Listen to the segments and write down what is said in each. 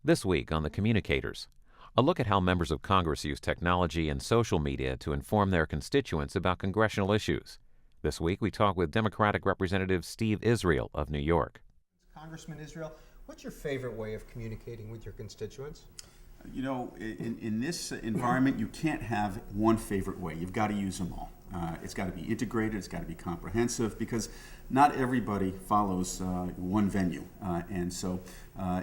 This week on the Communicators, a look at how members of Congress use technology and social media to inform their constituents about congressional issues. This week we talk with Democratic Representative Steve Israel of New York. Congressman Israel, what's your favorite way of communicating with your constituents? You know, in this environment, you can't have one favorite way. You've got to use them all. It's got to be integrated, it's got to be comprehensive, because not everybody follows one venue. And so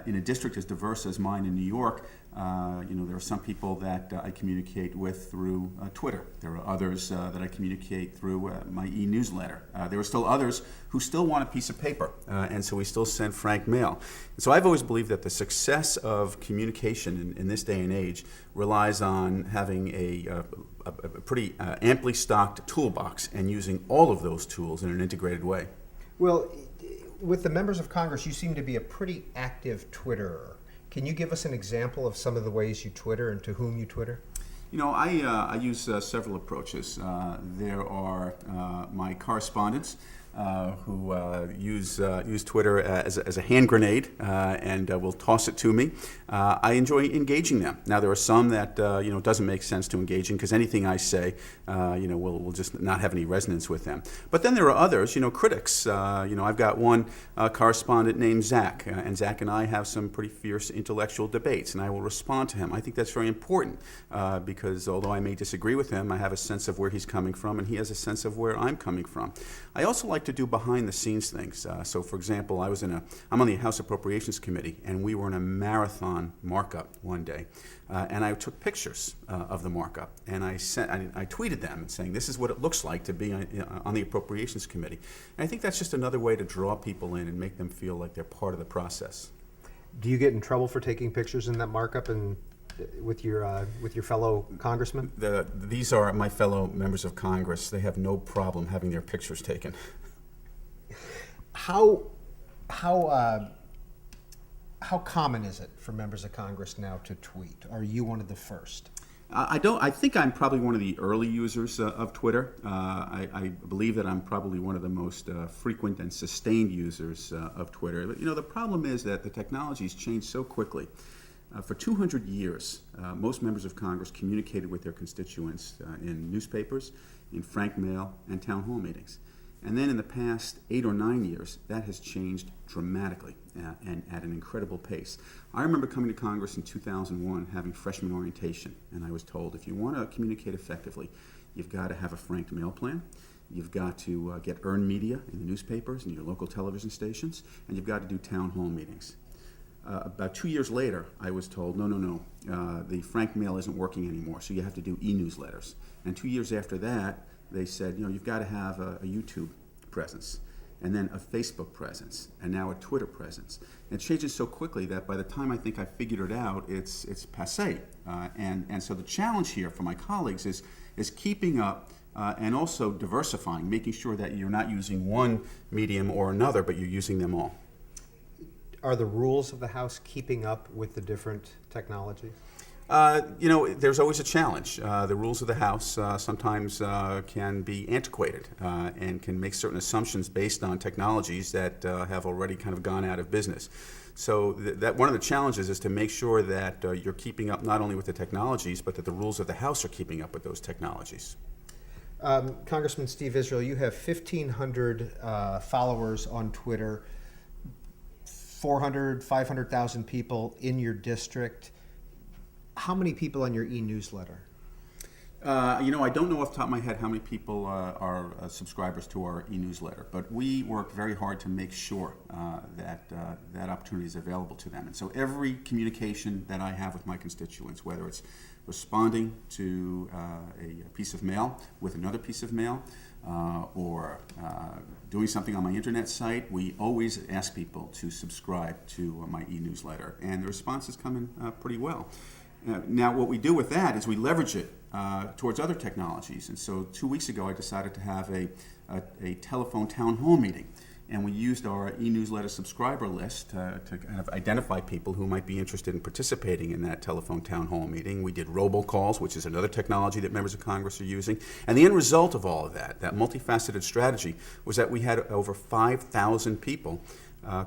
in a district as diverse as mine in New York, there are some people that I communicate with through Twitter. There are others that I communicate through my e-newsletter. There are still others who still want a piece of paper, and so we still send frank mail. And so I've always believed that the success of communication in this day and age relies on having a pretty amply stocked toolbox and using all of those tools in an integrated way. Well, with the members of Congress, you seem to be a pretty active Twitterer. Can you give us an example of some of the ways you Twitter and to whom you Twitter? You know, I use several approaches. There are my correspondents who use Twitter as a hand grenade and will toss it to me. I enjoy engaging them. Now, there are some that it doesn't make sense to engage in, because anything I say will just not have any resonance with them. But then there are others, critics. I've got one correspondent named Zach, and Zach and I have some pretty fierce intellectual debates, and I will respond to him. I think that's very important because although I may disagree with him, I have a sense of where he's coming from, and he has a sense of where I'm coming from. I also like to do behind-the-scenes things. So, for example, I'm on the House Appropriations Committee, and we were in a marathon markup one day, and I took pictures of the markup, and I tweeted them and saying, "This is what it looks like to be on the Appropriations Committee." And I think that's just another way to draw people in and make them feel like they're part of the process. Do you get in trouble for taking pictures in that markup and with your fellow congressmen? These are my fellow members of Congress. They have no problem having their pictures taken. How common is it for members of Congress now to tweet? Are you one of the first? I think I'm probably one of the early users of Twitter. I believe that I'm probably one of the most frequent and sustained users of Twitter. But, the problem is that the technology's changed so quickly. For 200 years, most members of Congress communicated with their constituents in newspapers, in frank mail, and town hall meetings. And then in the past 8 or 9 years, that has changed dramatically and at an incredible pace. I remember coming to Congress in 2001, having freshman orientation, and I was told, if you want to communicate effectively, you've got to have a frank mail plan, you've got to get earned media in the newspapers and your local television stations, and you've got to do town hall meetings. About 2 years later, I was told, no, the frank mail isn't working anymore, so you have to do e-newsletters. And 2 years after that, they said, you've got to have a YouTube presence, and then a Facebook presence, and now a Twitter presence. And it changes so quickly that by the time I think I figured it out, it's passé. And so the challenge here for my colleagues is keeping up and also diversifying, making sure that you're not using one medium or another, but you're using them all. Are the rules of the House keeping up with the different technologies? There's always a challenge. The rules of the House sometimes can be antiquated and can make certain assumptions based on technologies that have already kind of gone out of business. So that one of the challenges is to make sure that you're keeping up not only with the technologies, but that the rules of the House are keeping up with those technologies. Congressman Steve Israel, you have 1,500 followers on Twitter, 500,000 people in your district. How many people on your e-newsletter? I don't know off the top of my head how many people are subscribers to our e-newsletter, but we work very hard to make sure that opportunity is available to them. And so every communication that I have with my constituents, whether it's responding to a piece of mail with another piece of mail, or doing something on my internet site, we always ask people to subscribe to my e-newsletter, and the response is coming pretty well. Now, what we do with that is we leverage it towards other technologies. And so 2 weeks ago, I decided to have a telephone town hall meeting. And we used our e-newsletter subscriber list to kind of identify people who might be interested in participating in that telephone town hall meeting. We did robocalls, which is another technology that members of Congress are using. And the end result of all of that multifaceted strategy, was that we had over 5,000 people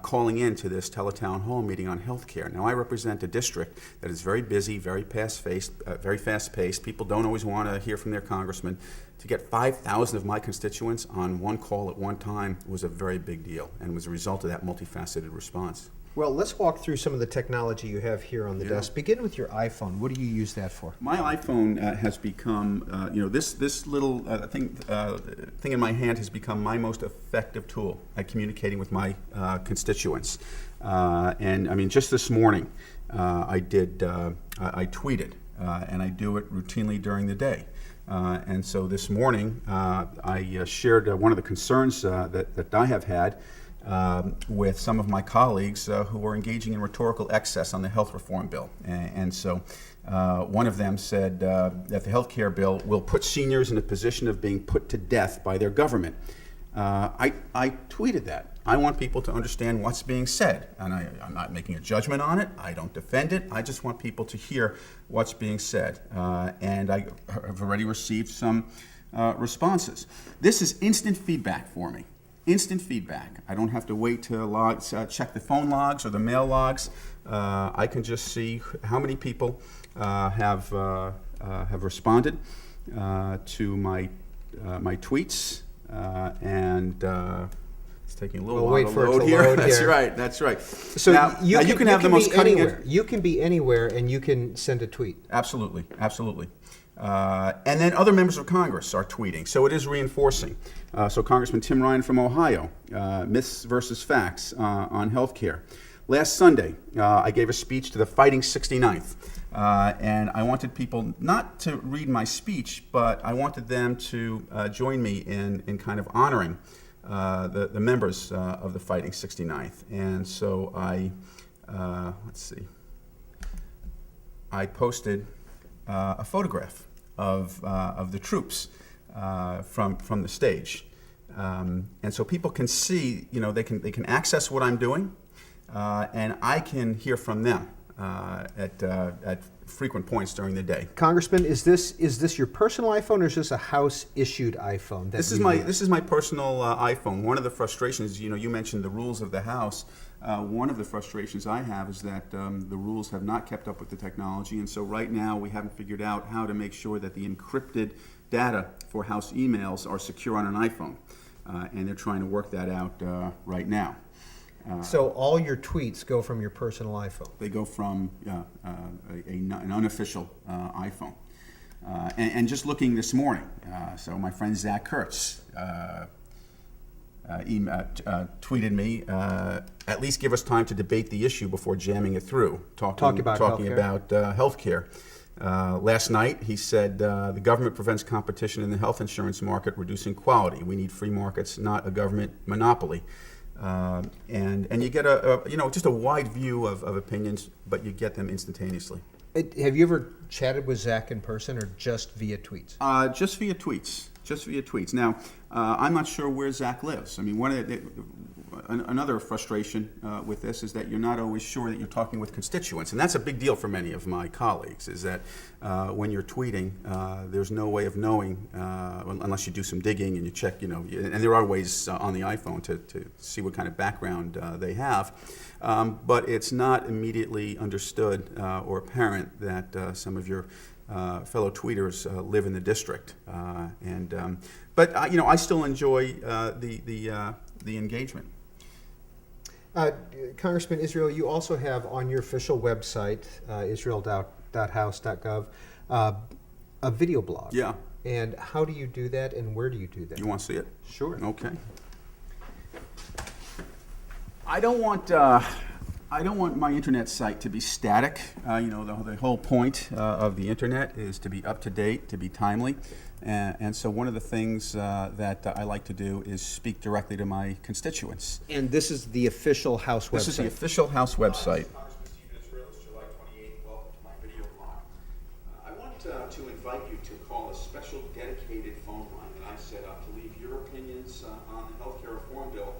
calling in to this teletown hall meeting on healthcare. Now, I represent a district that is very busy, very fast-paced. People don't always want to hear from their congressman. To get 5,000 of my constituents on one call at one time was a very big deal, and was a result of that multifaceted response. Well, let's walk through some of the technology you have here on the desk. Begin with your iPhone. What do you use that for? My iPhone has become, this little thing in my hand has become my most effective tool at communicating with my constituents. And I mean, just this morning, I tweeted, and I do it routinely during the day. And so this morning, I shared one of the concerns that I have had with some of my colleagues who were engaging in rhetorical excess on the health reform bill. And so one of them said that the health care bill will put seniors in a position of being put to death by their government. I tweeted that. I want people to understand what's being said, and I'm not making a judgment on it. I don't defend it. I just want people to hear what's being said. And I have already received some responses. This is instant feedback for me. Instant feedback. I don't have to wait to check the phone logs or the mail logs. I can just see how many people have responded to my tweets, and it's taking a little while to load here. That's right. That's right. So now you can have the most cutting edge. You can be anywhere, and you can send a tweet. Absolutely, absolutely. And then other members of Congress are tweeting, so it is reinforcing. So Congressman Tim Ryan from Ohio, myths versus facts on health care. Last Sunday, I gave a speech to the Fighting 69th, and I wanted people not to read my speech, but I wanted them to join me in kind of honoring the members of the Fighting 69th. And so I posted a photograph of the troops from the stage, and so people can see, they can access what I'm doing, and I can hear from them at frequent points during the day. Congressman, is this your personal iPhone, or is this a House issued iPhone? This is my personal iPhone. One of the frustrations, you mentioned the rules of the House. One of the frustrations I have is that the rules have not kept up with the technology, and so right now we haven't figured out how to make sure that the encrypted data for House emails are secure on an iPhone, and they're trying to work that out right now. So all your tweets go from your personal iPhone? They go from an unofficial iPhone. And just looking this morning, so my friend Zach Kurtz tweeted me, at least give us time to debate the issue before jamming it through, talking about healthcare. Last night, he said, the government prevents competition in the health insurance market, reducing quality. We need free markets, not a government monopoly. And you get just a wide view of opinions, but you get them instantaneously. Have you ever chatted with Zach in person, or just via tweets? Just via tweets. Now, I'm not sure where Zach lives. I mean, another frustration with this is that you're not always sure that you're talking with constituents, and that's a big deal for many of my colleagues, is that when you're tweeting, there's no way of knowing, unless you do some digging and you check, and there are ways on the iPhone to see what kind of background they have, but it's not immediately understood or apparent that some of your fellow tweeters live in the district, but I still enjoy the engagement. Congressman Israel, you also have on your official website, israel.house.gov, a video blog. Yeah. And how do you do that, and where do you do that? You want to see it? Sure. Okay. I don't want my internet site to be static. The whole point of the internet is to be up to date, to be timely. And so one of the things that I like to do is speak directly to my constituents. And this is the official House website? This is the official House website. Congressman Steve Israel, it's July 28th. Welcome to my video blog. I want to invite you to call a special dedicated phone line that I set up to leave your opinions on the health care reform bill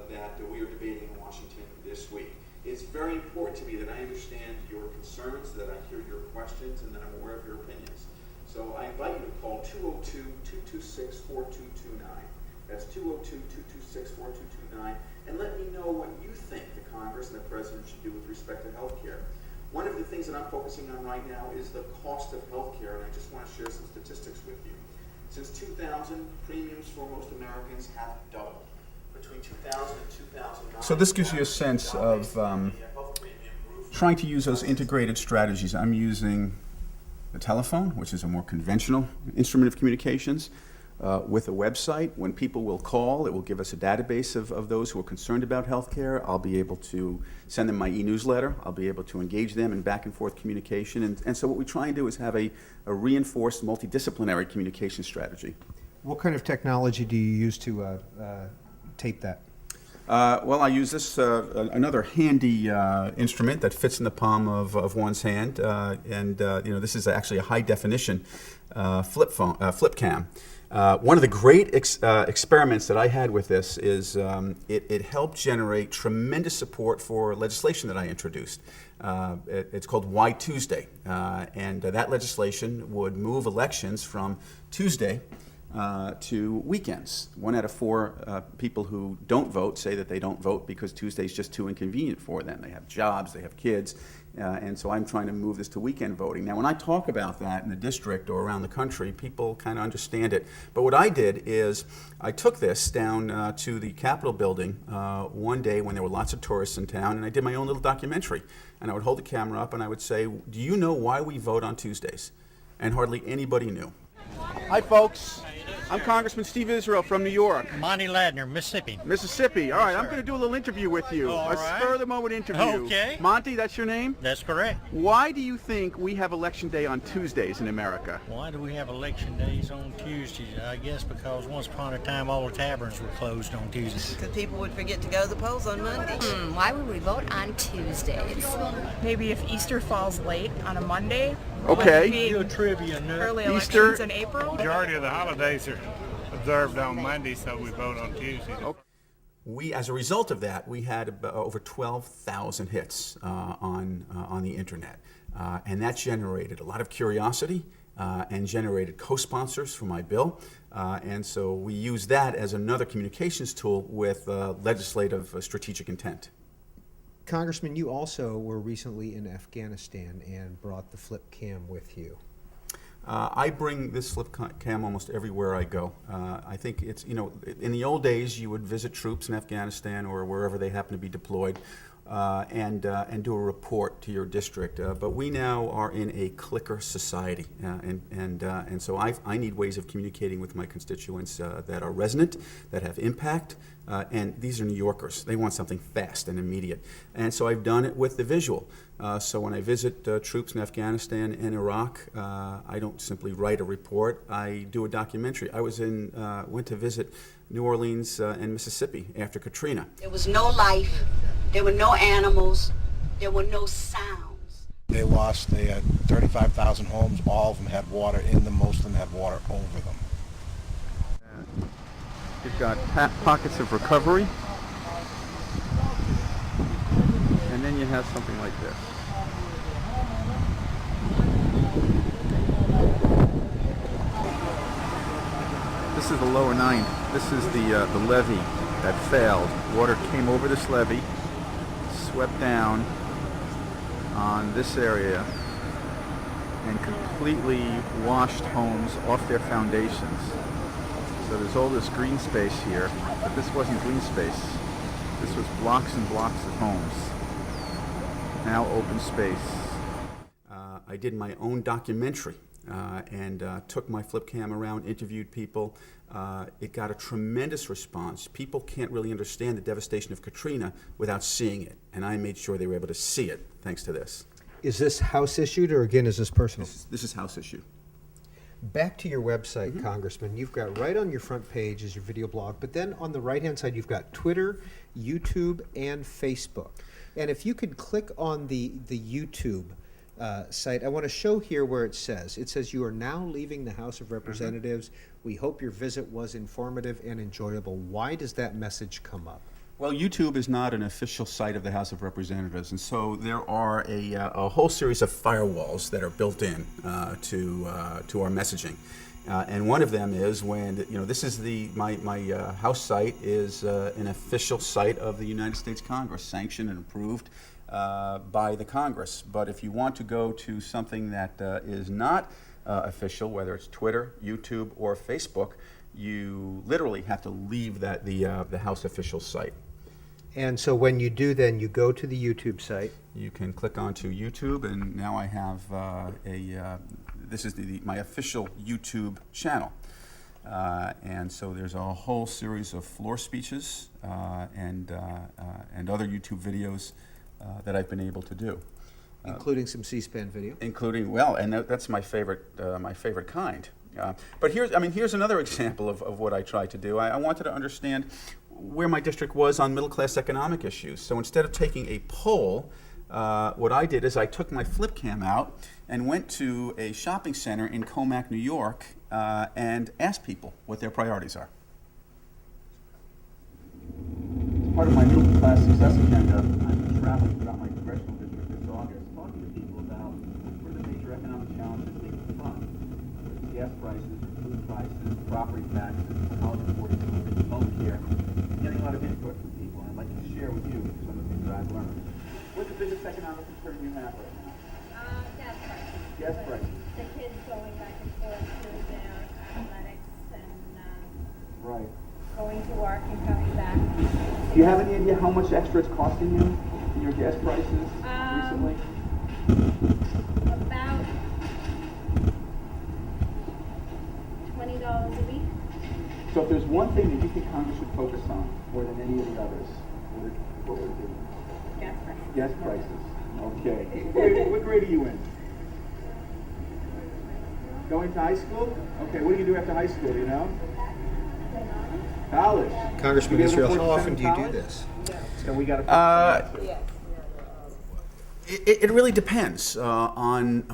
that we are debating in Washington this week. It's very important to me that I understand your concerns, that I hear your questions, and that I'm aware of your opinions. So I invite you to call 202-226-4229. That's 202-226-4229. And let me know what you think the Congress and the President should do with respect to health care. One of the things that I'm focusing on right now is the cost of health care, and I just want to share some statistics with you. Since 2000, premiums for most Americans have doubled. Between 2000 and 2009. So this gives you a sense of trying to use those integrated strategies. I'm using the telephone, which is a more conventional instrument of communications, with a website. When people will call, it will give us a database of those who are concerned about healthcare. I'll be able to send them my e-newsletter. I'll be able to engage them in back and forth communication. And so what we try and do is have a reinforced multidisciplinary communication strategy. What kind of technology do you use to tape that? Well, I use this, another handy instrument that fits in the palm of one's hand, this is actually a high-definition flip cam. One of the great experiments that I had with this is it helped generate tremendous support for legislation that I introduced. It's called Why Tuesday, and that legislation would move elections from Tuesday to weekends. 1 out of 4 people who don't vote say that they don't vote because Tuesday's just too inconvenient for them. They have jobs, they have kids, and so I'm trying to move this to weekend voting. Now, when I talk about that in the district or around the country, people kind of understand it. But what I did is I took this down to the Capitol building one day when there were lots of tourists in town, and I did my own little documentary. And I would hold the camera up and I would say, do you know why we vote on Tuesdays? And hardly anybody knew. Hi, folks. I'm Congressman Steve Israel from New York. Monty Ladner, Mississippi. Mississippi. All right, I'm going to do a little interview with you. All a right. spur-of-the-moment interview. Okay. Monty, that's your name? That's correct. Why do you think we have Election Day on Tuesdays in America? Why do we have election days on Tuesdays? I guess because once upon a time all the taverns were closed on Tuesdays. Because people would forget to go to the polls on Monday. Why would we vote on Tuesdays? Maybe if Easter falls late on a Monday. Okay. Do a trivia nut. Early Easter. elections in April. Majority of the holidays are observed on Monday, so we vote on Tuesday. We, as a result of that, we had about over 12,000 hits on the internet, and that generated a lot of curiosity and generated co-sponsors for my bill, and so we use that as another communications tool with legislative strategic intent. Congressman, you also were recently in Afghanistan and brought the flip cam with you. I bring this flip cam almost everywhere I go. I think it's, in the old days you would visit troops in Afghanistan or wherever they happen to be deployed and do a report to your district. But we now are in a clicker society, and so I need ways of communicating with my constituents that are resonant, that have impact, and these are New Yorkers. They want something fast and immediate. And so I've done it with the visual. So when I visit troops in Afghanistan and Iraq, I don't simply write a report. I do a documentary. I went to visit New Orleans and Mississippi after Katrina. There was no life. There were no animals. There were no sounds. They had 35,000 homes. All of them had water in them. Most of them had water over them. You've got pockets of recovery, and then you have something like this. This is the lower 9. This is the levee that failed. Water came over this levee, swept down on this area, and completely washed homes off their foundations. So there's all this green space here, but this wasn't green space. This was blocks and blocks of homes. Now open space. I did my own documentary and took my flip cam around, interviewed people. It got a tremendous response. People can't really understand the devastation of Katrina without seeing it, and I made sure they were able to see it thanks to this. Is this house issued, or again, is this personal? This is house issue. Back to your website, Congressman, you've got right on your front page is your video blog, but then on the right-hand side, you've got Twitter, YouTube, and Facebook. And if you could click on the YouTube site, I want to show here where it says, you are now leaving the House of Representatives. We hope your visit was informative and enjoyable. Why does that message come up? Well, YouTube is not an official site of the House of Representatives, and so there are a whole series of firewalls that are built in to our messaging. And one of them is when, this is my house site is an official site of the United States Congress, sanctioned and approved by the Congress. But if you want to go to something that is not official, whether it's Twitter, YouTube, or Facebook, you literally have to leave the House official site. And so when you do, then you go to the YouTube site. You can click onto YouTube, and now I have this is my official YouTube channel. And so there's a whole series of floor speeches and other YouTube videos that I've been able to do. Including some C-SPAN video. Including, well, and that's my favorite kind. But here's another example of what I tried to do. I wanted to understand where my district was on middle-class economic issues. So instead of taking a poll, what I did is I took my flip cam out and went to a shopping center in Commack, New York, and asked people what their priorities are. As part of my middle-class success agenda, I've been traveling throughout my congressional district this August, talking to people about where the major economic challenges they confront. Gas prices, food prices, property taxes, college affordability, home care. Getting a lot of input from people, and I'd like to share with you some of the things that I've learned. What's the biggest economic concern you have right now? Gas prices. Gas prices. The kids going back and forth to their athletics and Right. going to work and coming back. Do you have any idea how much extra it's costing you in your gas prices recently? About $20 a week. So if there's one thing that you think Congress should focus on more than any of the others, what would it be? Gas prices. Gas prices. Okay. What grade are you in? Going to high school? Okay, what do you do after high school, do you know? College. Congressman You Israel, able to how afford to often do send you do college? this? So we got It really depends on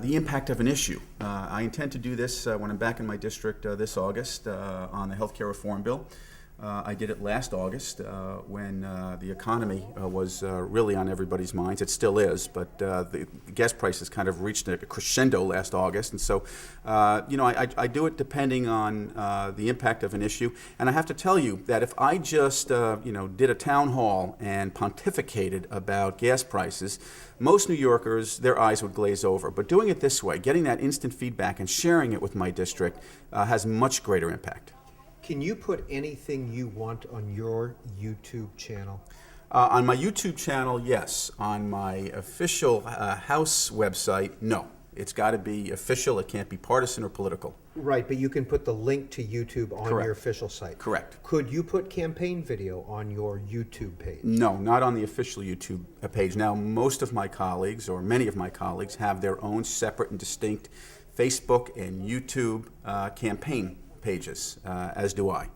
the impact of an issue. I intend to do this when I'm back in my district this August on the health care reform bill. I did it last August when the economy was really on everybody's minds. It still is, but the gas prices kind of reached a crescendo last August. And so, I do it depending on the impact of an issue. And I have to tell you that if I just, did a town hall and pontificated about gas prices, most New Yorkers, their eyes would glaze over. But doing it this way, getting that instant feedback and sharing it with my district has much greater impact. Can you put anything you want on your YouTube channel? On my YouTube channel, yes. On my official House website, no. It's got to be official. It can't be partisan or political. Right, but you can put the link to YouTube on Correct. your official site. Correct. Could you put campaign video on your YouTube page? No, not on the official YouTube page. Now, most of my colleagues, or many of my colleagues, have their own separate and distinct Facebook and YouTube campaign pages, as do I.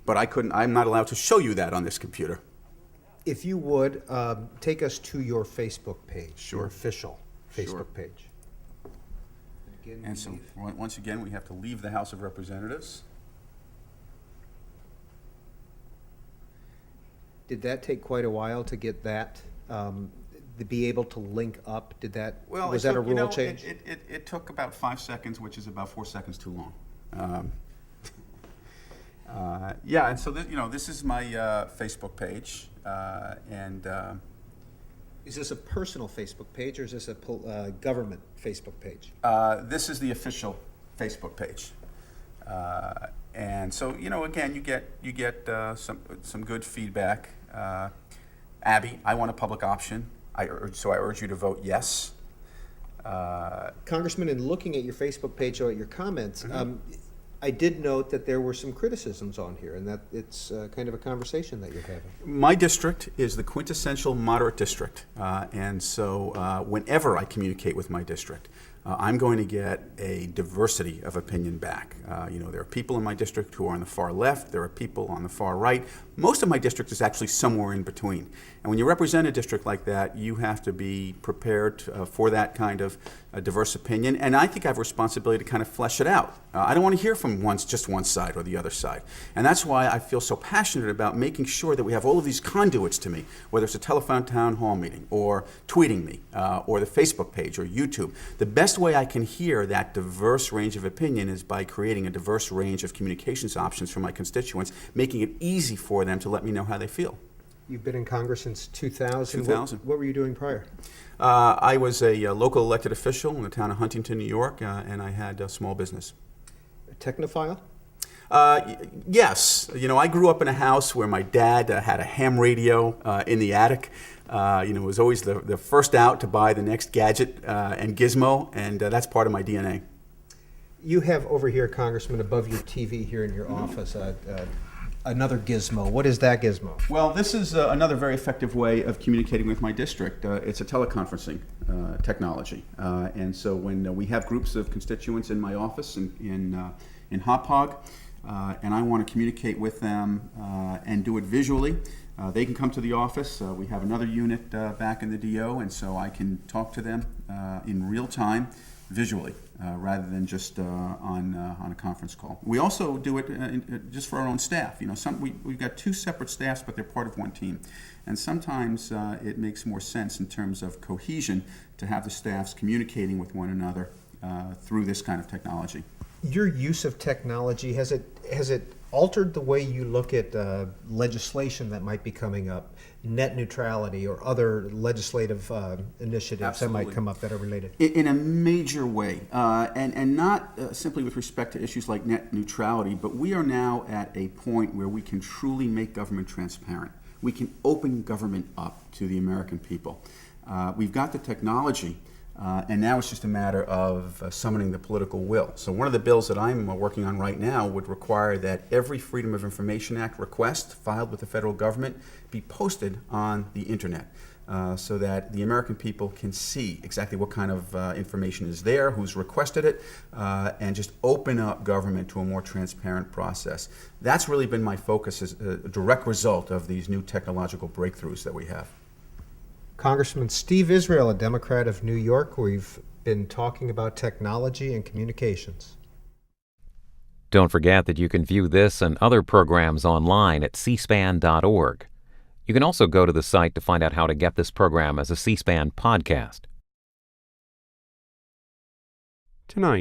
But I'm not allowed to show you that on this computer. If you would, take us to your Facebook page, Sure. your official Facebook Sure. page. Again, And so, once again, we have to leave the House of Representatives. Did that take quite a while to get that, to be able to link up? Was that a rule change? It took about 5 seconds, which is about 4 seconds too long. And so this is my Facebook page, Is this a personal Facebook page or is this a government Facebook page? this is the official Facebook page, and so again, you get some good feedback. Abby, I want a public option. I urge you to vote yes. Congressman, in looking at your Facebook page or at your comments, I did note that there were some criticisms on here and that it's kind of a conversation that you're having. My district is the quintessential moderate district, and so whenever I communicate with my district, I'm going to get a diversity of opinion back. There are people in my district who are on the far left, there are people on the far right. Most of my district is actually somewhere in between. And when you represent a district like that, you have to be prepared for that kind of diverse opinion. And I think I have a responsibility to kind of flesh it out. I don't want to hear from just one side or the other side. And that's why I feel so passionate about making sure that we have all of these conduits to me, whether it's a telephone town hall meeting or tweeting me or the Facebook page or YouTube. The best best way I can hear that diverse range of opinion is by creating a diverse range of communications options for my constituents, making it easy for them to let me know how they feel. You've been in Congress since 2000. 2000. What were you doing prior? I was a local elected official in the town of Huntington, New York, and I had a small business. A technophile? Yes. I grew up in a house where my dad had a ham radio in the attic. Was always the first out to buy the next gadget and gizmo, and that's part of my DNA. You have over here, Congressman, above your TV here in your office, another gizmo. What is that gizmo? Well, this is another very effective way of communicating with my district. It's a teleconferencing technology. And so when we have groups of constituents in my office in Hop Hog, and I want to communicate with them and do it visually, they can come to the office. We have another unit back in the DO, and so I can talk to them in real time visually rather than just on a conference call. We also do it just for our own staff. We've got two separate staffs, but they're part of one team. And sometimes it makes more sense in terms of cohesion to have the staffs communicating with one another through this kind of technology. Your use of technology, has it altered the way you look at legislation that might be coming up, net neutrality or other legislative initiatives Absolutely. that might come up that are related? In a major way, and not simply with respect to issues like net neutrality, but we are now at a point where we can truly make government transparent. We can open government up to the American people. We've got the technology. And now it's just a matter of summoning the political will. So one of the bills that I'm working on right now would require that every Freedom of Information Act request filed with the federal government be posted on the internet so that the American people can see exactly what kind of information is there, who's requested it, and just open up government to a more transparent process. That's really been my focus as a direct result of these new technological breakthroughs that we have. Congressman Steve Israel, a Democrat of New York. We've been talking about technology and communications. Don't forget that you can view this and other programs online at cspan.org. You can also go to the site to find out how to get this program as a C-SPAN podcast. Tonight,